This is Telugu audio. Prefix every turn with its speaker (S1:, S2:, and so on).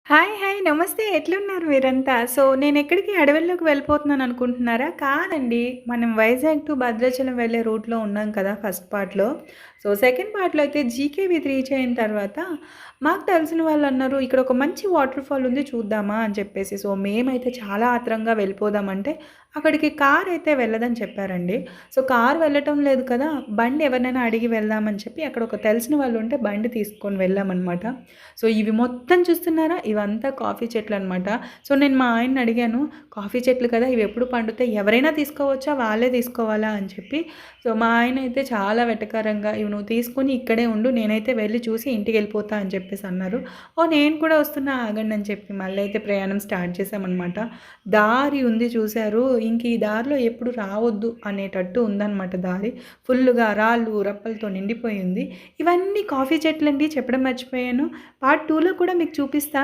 S1: హాయ్! హాయ్! నమస్తే. ఎట్లున్నారు మీరంతా? సో, నేనెక్కడికి అడవుల్లోకి వెళ్ళిపోతున్నాననుకుంటున్నారా? కాదండి. మనం వైజాగ్ టు భద్రాచలం వెళ్ళే రూట్‌లో ఉన్నాం కదా! ఫస్ట్ పార్ట్‌లో. సో, సెకండ్ పార్ట్‌లో అయితే జీకేవి రీచ్ అయిన తర్వాత మాకు తెలిసిన వాళ్ళన్నారు, "ఇక్కడొక మంచి వాటర్ ఫాల్ ఉంది చూద్దామా?" అని చెప్పేసి. సో, మేమైతే చాలా ఆత్రంగా వెళ్ళిపోదామంటే, అక్కడికి కారైతే వెళ్ళదని చెప్పారండి. సో, కారు వెళ్ళటం లేదు కదా! బండి ఎవరినైనా అడిగి వెళ్దామని చెప్పి అక్కడ ఒక తెలిసిన వాళ్ళుంటే బండి తీసుకొని వెళ్ళామనమాట. సో, ఇవి మొత్తం చూస్తున్నారా? ఇవంతా కాఫీ చెట్లనమాట. సో, నేను మా ఆయన్ని అడిగాను, "కాఫీ చెట్లు కదా! ఇవెప్పుడు పండుతాయి? ఎవరైనా తీసుకోవచ్చా? వాళ్ళే తీసుకోవాలా?" అని చెప్పి. సో, మా ఆయనయితే చాలా వెటకారంగా, "ఇవి నువ్వు తీసుకొని ఇక్కడే ఉండు. నేనైతే వెళ్లి చూసి ఇంటికెళ్ళిపోతా" అని చెప్పేసి అన్నారు. "ఓహ్! నేను కూడా వస్తున్నా ఆగండి" అని చెప్పి మళ్ళీ అయితే ప్రయాణం స్టార్ట్ చేశామనమాట. దారి ఉంది చూసారు. ఇంక ఈ దారిలో ఎప్పుడు రావద్దు అనేటట్టు ఉందనమాట దారి. ఫుల్లుగా రాళ్ళు, రప్పలతో నిండిపోయి ఉంది. ఇవన్నీ కాఫీ చెట్లండి చెప్పడం మర్చిపోయాను. పార్ట్ 2లో కూడా మీకు చూపిస్తా.